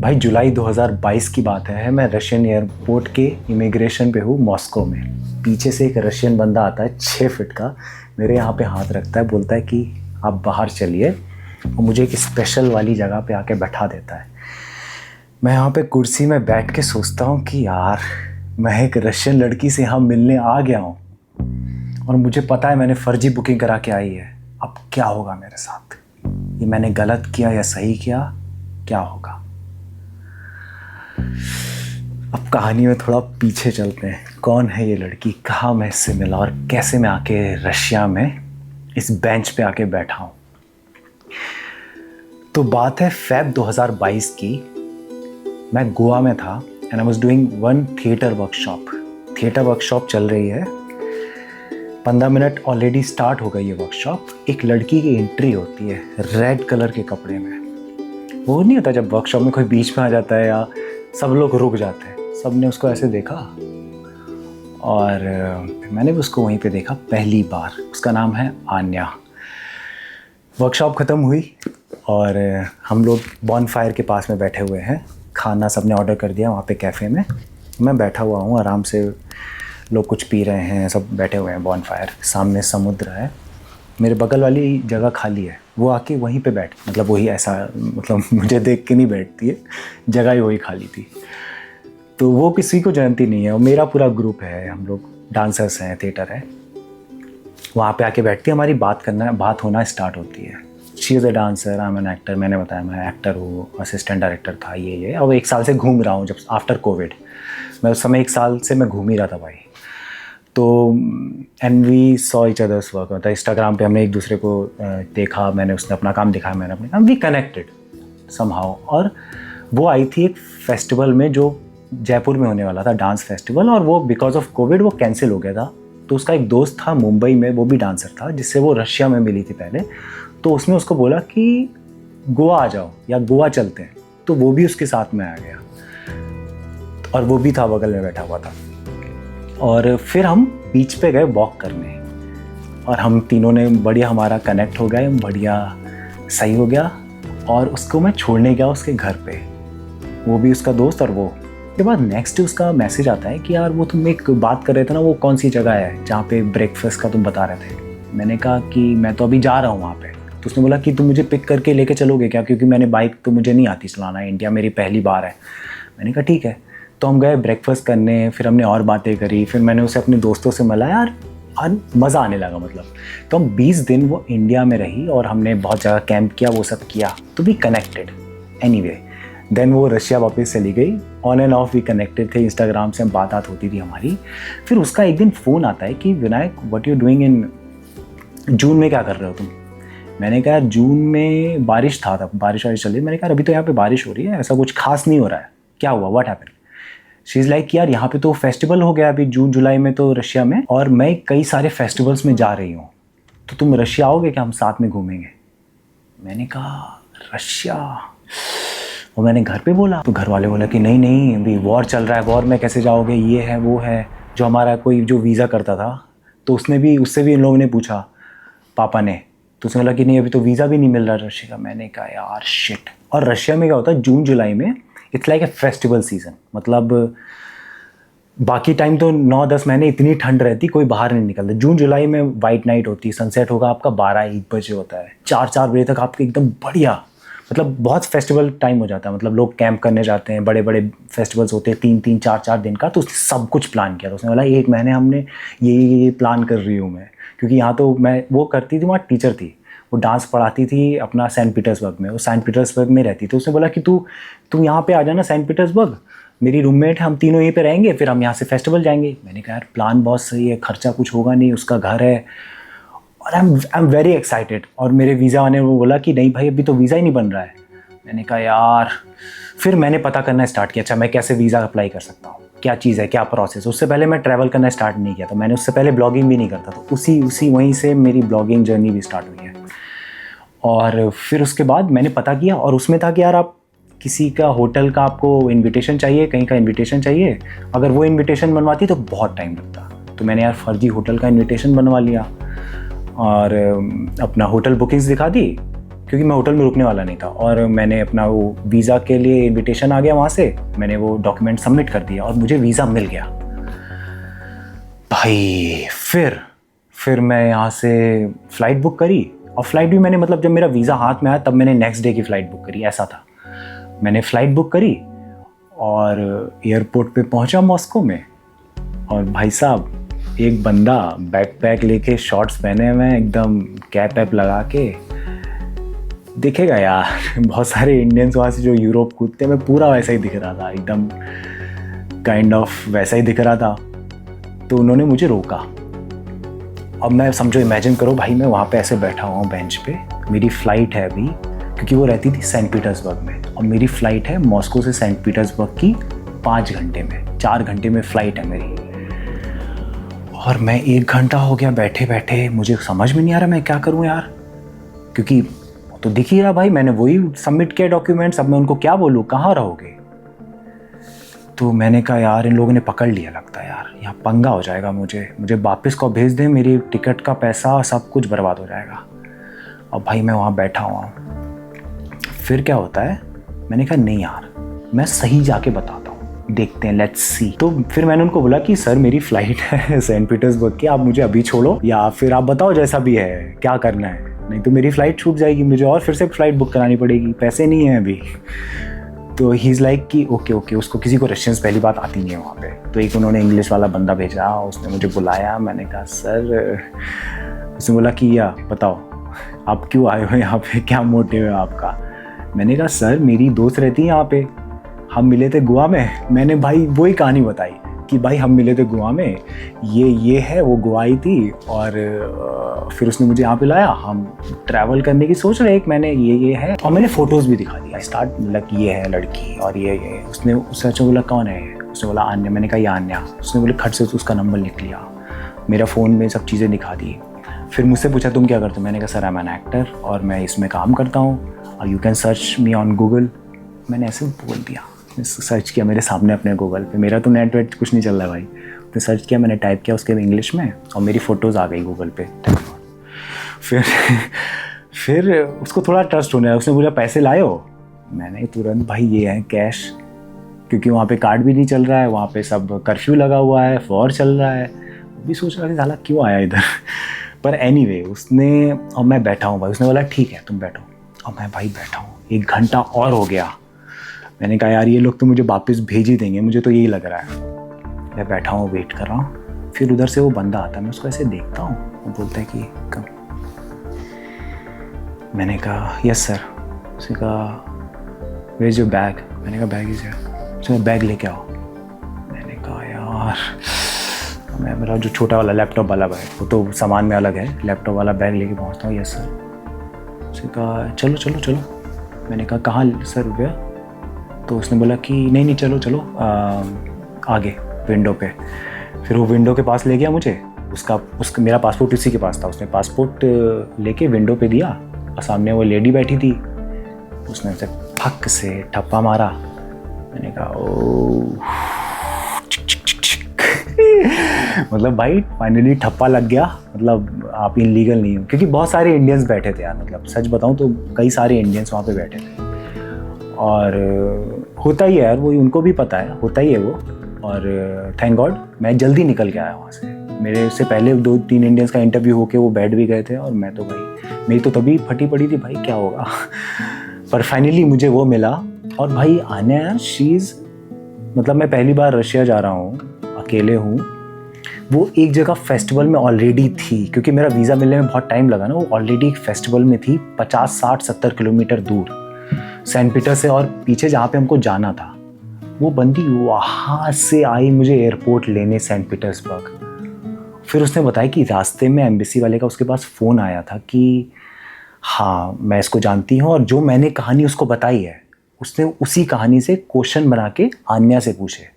भाई जुलाई 2022 की बात है, मैं रशियन एयरपोर्ट के इमिग्रेशन पे हूँ मॉस्को में। पीछे से एक रशियन बंदा आता है 6 फीट का, मेरे यहाँ पे हाथ रखता है, बोलता है कि आप बाहर चलिए, और मुझे एक स्पेशल वाली जगह पे आके बैठा देता है। मैं यहाँ पे कुर्सी में बैठ के सोचता हूँ कि यार मैं एक रशियन लड़की से यहाँ मिलने आ गया हूँ और मुझे पता है मैंने फ़र्जी बुकिंग करा के आई है। अब क्या होगा मेरे साथ? ये मैंने गलत किया या सही किया? क्या होगा? अब कहानी में थोड़ा पीछे चलते हैं। कौन है ये लड़की, कहाँ मैं इससे मिला और कैसे मैं आके रशिया में इस बेंच पे आके बैठा हूँ। तो बात है फ़ेब 2022 की। मैं गोवा में था and I was doing one theatre workshop. Theatre workshop चल रही है, 15 मिनट ऑलरेडी स्टार्ट हो गई है वर्कशॉप। एक लड़की की एंट्री होती है रेड कलर के कपड़े में। वो नहीं होता जब वर्कशॉप में कोई बीच में आ जाता है या सब लोग रुक जाते हैं। सब ने उसको ऐसे देखा और मैंने भी उसको वहीं पे देखा पहली बार। उसका नाम है आन्या। वर्कशॉप ख़त्म हुई और हम लोग बॉनफायर के पास में बैठे हुए हैं। खाना सबने ऑर्डर कर दिया वहाँ पे कैफ़े में। मैं बैठा हुआ हूँ आराम से, लोग कुछ पी रहे हैं, सब बैठे हुए हैं बॉनफायर। सामने समुद्र है, मेरे बगल वाली जगह खाली है। वो आके वहीं पे बैठ, मतलब वही ऐसा, मतलब मुझे देख के नहीं बैठती है, जगह ही वही खाली थी। तो वो किसी को जानती नहीं है। और मेरा पूरा ग्रुप है, हम लोग डांसर्स हैं, थिएटर है। वहाँ पे आके बैठती है, हमारी बात होना स्टार्ट होती है। She is a dancer, I am an actor. मैंने बताया मैं एक्टर हूँ, असिस्टेंट डायरेक्टर था ये। और 1 साल से घूम रहा हूँ, जब आफ्टर कोविड। मैं उस समय 1 साल से मैं घूम ही रहा था भाई। तो and we saw each others work. मतलब इंस्टाग्राम पे हमने एक दूसरे को देखा, मैंने उसने अपना काम दिखाया, मैंने अपने काम। We connected somehow. और वो आई थी एक फेस्टिवल में जो जयपुर में होने वाला था, डांस फेस्टिवल, और वो बिकॉज ऑफ कोविड वो कैंसिल हो गया था। तो उसका एक दोस्त था मुंबई में, वो भी डांसर था, जिससे वो रशिया में मिली थी पहले। तो उसने उसको बोला कि गोवा आ जाओ या गोवा चलते हैं। तो वो भी उसके साथ में आ गया और वो भी था, बगल में बैठा हुआ था। और फिर हम बीच पे गए वॉक करने और हम तीनों ने बढ़िया, हमारा कनेक्ट हो गया, बढ़िया सही हो गया। और उसको मैं छोड़ने गया उसके घर पे, वो भी उसका दोस्त और वो। के बाद नेक्स्ट उसका मैसेज आता है कि यार वो तुम एक बात कर रहे थे ना, वो कौन सी जगह है जहाँ पे ब्रेकफास्ट का तुम बता रहे थे? मैंने कहा कि मैं तो अभी जा रहा हूँ वहाँ पे। तो उसने बोला कि तुम मुझे पिक करके लेके चलोगे क्या, क्योंकि मैंने बाइक तो मुझे नहीं आती चलाना, इंडिया मेरी पहली बार है। मैंने कहा ठीक है। तो हम गए ब्रेकफास्ट करने, फिर हमने और बातें करी, फिर मैंने उसे अपने दोस्तों से मिला यार, और मज़ा आने लगा मतलब। तो हम 20 दिन वो इंडिया में रही और हमने बहुत जगह कैंप किया, वो सब किया। तो वी कनेक्टेड एनीवे। देन वो रशिया वापस चली गई। On and off we connected थे, इंस्टाग्राम से बात होती थी हमारी। फिर उसका एक दिन फ़ोन आता है कि Vinayak what you doing in June में, क्या कर रहे हो तुम? मैंने कहा जून में बारिश था, तब बारिश चल रही। मैंने कहा अभी तो यहाँ पे बारिश हो रही है, ऐसा कुछ खास नहीं हो रहा है, क्या हुआ, what happened? She is like यार यहाँ पे तो फेस्टिवल हो गया अभी जून जुलाई में तो रशिया में, और मैं कई सारे फेस्टिवल्स में जा रही हूँ, तो तुम रशिया आओगे क्या, हम साथ में घूमेंगे? मैंने कहा रशिया? और मैंने घर पे बोला, तो घर वाले बोला कि नहीं नहीं अभी वॉर चल रहा है, वॉर में कैसे जाओगे, ये है वो है। जो हमारा कोई जो वीज़ा करता था, तो उससे भी इन लोगों ने पूछा, पापा ने। तो उसने बोला कि नहीं अभी तो वीज़ा भी नहीं मिल रहा रशिया का। मैंने कहा यार शिट। और रशिया में क्या होता है, जून जुलाई में it's like a festival season. मतलब बाकी टाइम तो 9-10 महीने इतनी ठंड रहती, कोई बाहर नहीं निकलता। जून जुलाई में वाइट नाइट होती है, सनसेट होगा आपका 12-1 बजे होता है, 4-4 बजे तक आपके एकदम बढ़िया, मतलब बहुत फेस्टिवल टाइम हो जाता है। मतलब लोग कैंप करने जाते हैं, बड़े बड़े फेस्टिवल्स होते हैं 3-3 4-4 दिन का। तो उसने सब कुछ प्लान किया। तो उसने बोला 1 महीने हमने ये प्लान कर रही हूँ मैं, क्योंकि यहाँ तो मैं वो करती थी, वहाँ टीचर थी, वो डांस पढ़ाती थी अपना सेंट पीटर्सबर्ग में, वो सेंट पीटर्सबर्ग में रहती। तो उसने बोला कि तू यहाँ पे आ जाना सेंट पीटर्सबर्ग, मेरी रूममेट है, हम तीनों यहीं पे रहेंगे, फिर हम यहाँ से फेस्टिवल जाएंगे। मैंने कहा यार प्लान बहुत सही है, खर्चा कुछ होगा नहीं, उसका घर है, और आई एम वेरी एक्साइटेड। और मेरे वीज़ा वाले वो बोला कि नहीं भाई अभी तो वीज़ा ही नहीं बन रहा है। मैंने कहा यार, फिर मैंने पता करना स्टार्ट किया, अच्छा मैं कैसे वीज़ा अप्लाई कर सकता हूँ, क्या चीज़ है, क्या प्रोसेस। उससे पहले मैं ट्रैवल करना स्टार्ट नहीं किया था, मैंने उससे पहले ब्लॉगिंग भी नहीं करता। तो उसी वहीं से मेरी ब्लॉगिंग जर्नी भी स्टार्ट हुई है। और फिर उसके बाद मैंने पता किया, और उसमें था कि यार आप किसी का होटल का आपको इनविटेशन चाहिए, कहीं का इनविटेशन चाहिए, अगर वो इनविटेशन बनवाती तो बहुत टाइम लगता। तो मैंने यार फर्जी होटल का इनविटेशन बनवा लिया और अपना होटल बुकिंग्स दिखा दी, क्योंकि मैं होटल में रुकने वाला नहीं था, और मैंने अपना वो वीज़ा के लिए इनविटेशन आ गया वहाँ से, मैंने वो डॉक्यूमेंट सबमिट कर दिया और मुझे वीज़ा मिल गया भाई। फिर मैं यहाँ से फ़्लाइट बुक करी, और फ्लाइट भी मैंने मतलब जब मेरा वीज़ा हाथ में आया तब मैंने नेक्स्ट डे की फ़्लाइट बुक करी, ऐसा था। मैंने फ़्लाइट बुक करी और एयरपोर्ट पे पहुँचा मॉस्को में, और भाई साहब एक बंदा बैकपैक लेके शॉर्ट्स पहने हुए एकदम कैप वैप लगा के, दिखेगा यार बहुत सारे इंडियंस वहाँ से जो यूरोप कूदते हैं, मैं पूरा वैसा ही दिख रहा था, एकदम काइंड ऑफ वैसा ही दिख रहा था। तो उन्होंने मुझे रोका। अब मैं समझो इमेजिन करो भाई, मैं वहाँ पे ऐसे बैठा हुआ हूँ बेंच पे, मेरी फ़्लाइट है अभी, क्योंकि वो रहती थी सेंट पीटर्सबर्ग में, और मेरी फ़्लाइट है मॉस्को से सेंट पीटर्सबर्ग की 5 घंटे में, 4 घंटे में फ़्लाइट है मेरी। और मैं 1 घंटा हो गया बैठे बैठे, मुझे समझ में नहीं आ रहा मैं क्या करूँ यार, क्योंकि तो दिख ही रहा भाई, मैंने वही सबमिट किया डॉक्यूमेंट्स, अब मैं उनको क्या बोलूँ, कहाँ रहोगे। तो मैंने कहा यार इन लोगों ने पकड़ लिया लगता है यार, यहाँ पंगा हो जाएगा, मुझे वापस को भेज दें, मेरी टिकट का पैसा सब कुछ बर्बाद हो जाएगा। और भाई मैं वहाँ बैठा हुआ हूँ। फिर क्या होता है, मैंने कहा नहीं यार मैं सही जाके बताता हूँ, देखते हैं, लेट्स सी। तो फिर मैंने उनको बोला कि सर मेरी फ़्लाइट है सेंट पीटर्सबर्ग की, आप मुझे अभी छोड़ो या फिर आप बताओ जैसा भी है क्या करना है, नहीं तो मेरी फ़्लाइट छूट जाएगी, मुझे और फिर से फ़्लाइट बुक करानी पड़ेगी, पैसे नहीं हैं अभी। तो ही इज़ लाइक कि ओके, उसको किसी को रशियंस पहली बात आती नहीं है वहाँ पे, तो एक उन्होंने इंग्लिश वाला बंदा भेजा, उसने मुझे बुलाया, मैंने कहा सर, उसने बोला कि या बताओ आप क्यों आए हो यहाँ पे, क्या मोटिव है आपका। मैंने कहा सर मेरी दोस्त रहती है यहाँ पे, हम मिले थे गोवा में। मैंने भाई वही कहानी बताई कि भाई हम मिले थे गोवा में, ये है, वो गोवा आई थी, और फिर उसने मुझे यहाँ पे लाया, हम ट्रैवल करने की सोच रहे, एक मैंने ये है, और मैंने फ़ोटोज़ भी दिखा दिया स्टार्ट, मतलब ये है लड़की और ये उसने उससे अच्छा बोला कौन है, उसने बोला आन्या। मैंने कहा ये आन्या। उसने बोले खट से उसका नंबर लिख लिया, मेरा फ़ोन में सब चीज़ें दिखा दी। फिर मुझसे पूछा तुम क्या करते हो, मैंने कहा sir I am an actor और मैं इसमें काम करता हूँ, और you can search me on Google. मैंने ऐसे बोल दिया, सर्च किया मेरे सामने अपने गूगल पे, मेरा तो नेट वेट कुछ नहीं चल रहा भाई, तो सर्च किया, मैंने टाइप किया उसके इंग्लिश में, और मेरी फ़ोटोज़ आ गई गूगल पे। फिर उसको थोड़ा ट्रस्ट होने लगा, उसने बोला पैसे लाए हो, मैंने तुरंत भाई ये है कैश, क्योंकि वहाँ पे कार्ड भी नहीं चल रहा है, वहाँ पे सब कर्फ्यू लगा हुआ है, वॉर चल रहा है, वो भी सोच रहा था साला क्यों आया इधर। पर एनीवे उसने, और मैं बैठा हूँ भाई, उसने बोला ठीक है तुम बैठो, और मैं भाई बैठा हूँ, 1 घंटा और हो गया। मैंने कहा यार ये लोग तो मुझे वापस भेज ही देंगे, मुझे तो यही लग रहा है। मैं बैठा हूँ वेट कर रहा हूँ, फिर उधर से वो बंदा आता है, मैं उसको ऐसे देखता हूँ, वो बोलता है कि कम। मैंने कहा यस सर। उसने कहा वेयर इज योर बैग, मैंने कहा बैग इज हियर। उसने बैग लेके आओ। मैंने कहा यार मैं, मेरा जो छोटा वाला लैपटॉप वाला बैग, वो तो सामान में अलग है, लैपटॉप वाला बैग लेके पहुँचता हूँ। Yes sir. उसने कहा चलो चलो चलो। मैंने कहा कहाँ सर रुपया, तो उसने बोला कि नहीं चलो चलो आगे विंडो पे। फिर वो विंडो के पास ले गया मुझे, उसका मेरा पासपोर्ट उसी के पास था, उसने पासपोर्ट लेके विंडो पे दिया, और सामने वो लेडी बैठी थी, उसने उसे फक से ठप्पा मारा। मैंने कहा ओ मतलब भाई फाइनली ठप्पा लग गया, मतलब आप इनलीगल नहीं हो, क्योंकि बहुत सारे इंडियंस बैठे थे यार, मतलब सच बताऊं तो कई सारे इंडियंस वहाँ पे बैठे थे, और होता ही है यार, वो उनको भी पता है, होता ही है वो। और थैंक गॉड मैं जल्दी निकल के आया वहाँ से, मेरे से पहले 2-3 इंडियंस का इंटरव्यू होके वो बैठ भी गए थे, और मैं तो भाई मेरी तो तभी फटी पड़ी थी भाई क्या होगा। पर फाइनली मुझे वो मिला। और भाई आन्या यार शीज़, मतलब मैं पहली बार रशिया जा रहा हूँ, अकेले हूँ, वो एक जगह फेस्टिवल में ऑलरेडी थी, क्योंकि मेरा वीज़ा मिलने में बहुत टाइम लगा ना, वो ऑलरेडी एक फेस्टिवल में थी 50-60-70 किलोमीटर दूर सेंट पीटर से, और पीछे जहाँ पे हमको जाना था वो बंदी वहाँ से आई मुझे एयरपोर्ट लेने सेंट पीटर्सबर्ग। फिर उसने बताया कि रास्ते में एम्बेसी वाले का उसके पास फ़ोन आया था कि हाँ मैं इसको जानती हूँ, और जो मैंने कहानी उसको बताई है उसने उसी कहानी से क्वेश्चन बना के आन्या से पूछे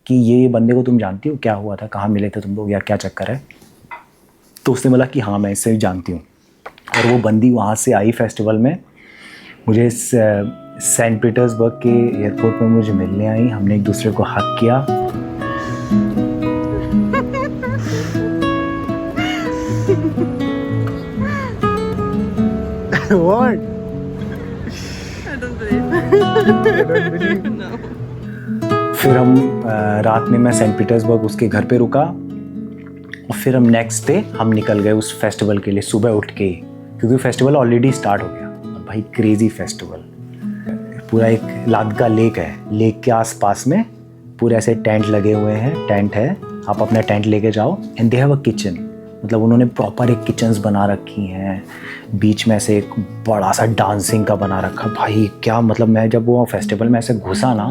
कि ये बंदे को तुम जानती हो, क्या हुआ था, कहाँ मिले थे तुम लोग, या क्या चक्कर है। तो उसने बोला कि हाँ मैं इससे जानती हूँ, और वो बंदी वहाँ से आई फेस्टिवल में, मुझे सेंट पीटर्सबर्ग के एयरपोर्ट पर मुझे मिलने आई, हमने एक दूसरे को हक किया। What? फिर हम रात में मैं सेंट पीटर्सबर्ग उसके घर पे रुका और फिर हम नेक्स्ट डे हम निकल गए उस फेस्टिवल के लिए सुबह उठ के, क्योंकि फेस्टिवल ऑलरेडी स्टार्ट हो गया। और भाई क्रेजी फेस्टिवल, पूरा एक लादगा लेक है, लेक के आसपास में पूरे ऐसे टेंट लगे हुए हैं, टेंट है, आप अपना टेंट लेके जाओ and they have a kitchen, मतलब उन्होंने प्रॉपर एक किचन्स बना रखी हैं, बीच में से एक बड़ा सा डांसिंग का बना रखा। भाई क्या मतलब, मैं जब वो फेस्टिवल में ऐसे घुसा ना,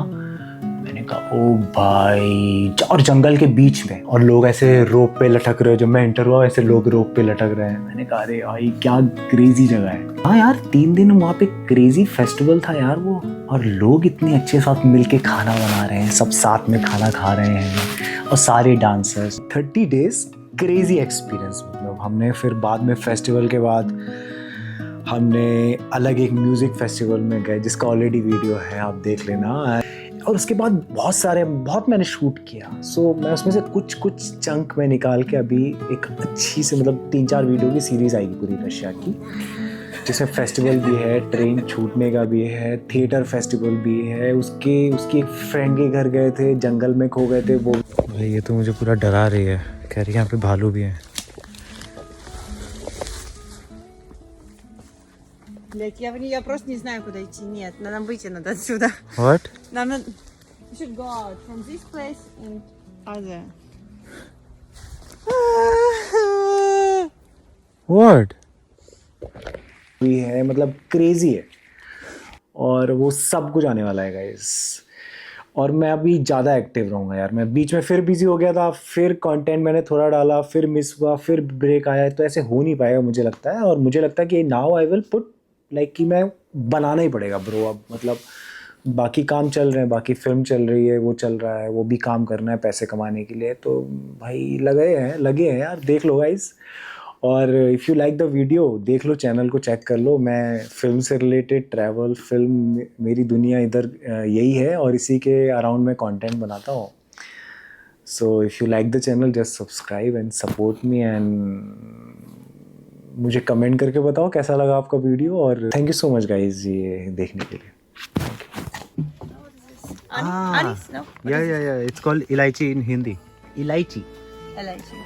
मैंने कहा ओ भाई, और जंगल के बीच में, और लोग ऐसे रोप पे लटक रहे हैं, जब मैं एंटर हुआ ऐसे लोग रोप पे लटक रहे हैं। मैंने कहा अरे भाई क्या क्रेजी जगह है। हाँ यार 3 दिन वहाँ पे क्रेजी फेस्टिवल था यार वो, और लोग इतने अच्छे साथ मिलके खाना बना रहे हैं, सब साथ में खाना खा रहे हैं, और सारे डांसर्स। 30 days crazy experience. मतलब हमने फिर बाद में फेस्टिवल के बाद हमने अलग एक म्यूज़िक फेस्टिवल में गए, जिसका ऑलरेडी वीडियो है, आप देख लेना। और उसके बाद बहुत मैंने शूट किया। सो मैं उसमें से कुछ चंक में निकाल के अभी एक अच्छी से, मतलब 3-4 वीडियो की सीरीज़ आएगी पूरी रशिया की, जिसमें फेस्टिवल भी है, ट्रेन छूटने का भी है, थिएटर फेस्टिवल भी है, उसकी एक फ्रेंड के घर गए थे, जंगल में खो गए थे वो। भाई ये तो मुझे पूरा डरा रही है, कह रही है यहाँ पे भालू भी हैं। Блять, я просто не знаю, куда идти. Нет, нам выйти надо отсюда. What? Нам надо... We should go out from this place and other. What? भी है, मतलब क्रेजी है, और वो सब कुछ आने वाला है गाइस। और मैं अभी ज़्यादा एक्टिव रहूँगा यार। मैं बीच में फिर बिजी हो गया था, फिर कंटेंट मैंने थोड़ा डाला, फिर मिस हुआ, फिर ब्रेक आया, तो ऐसे हो नहीं पाएगा मुझे लगता है। और मुझे लगता है कि now I will put like कि मैं बनाना ही पड़ेगा ब्रो अब। मतलब बाकी काम चल रहे हैं, बाकी फिल्म चल रही है, वो चल रहा है, वो भी काम करना है पैसे कमाने के लिए, तो भाई लगे हैं यार। देख लो गाइस, और if you like the video देख लो, चैनल को चेक कर लो। मैं फिल्म से रिलेटेड, ट्रैवल, फिल्म, मेरी दुनिया इधर यही है, और इसी के अराउंड मैं कंटेंट बनाता हूँ। So if you like the channel just subscribe and support me, and मुझे कमेंट करके बताओ कैसा लगा आपका वीडियो। और thank you so much guys ये देखने के लिए। Anis? No? या इट्स कॉल्ड इलायची इन हिंदी। इलायची। Elaichi.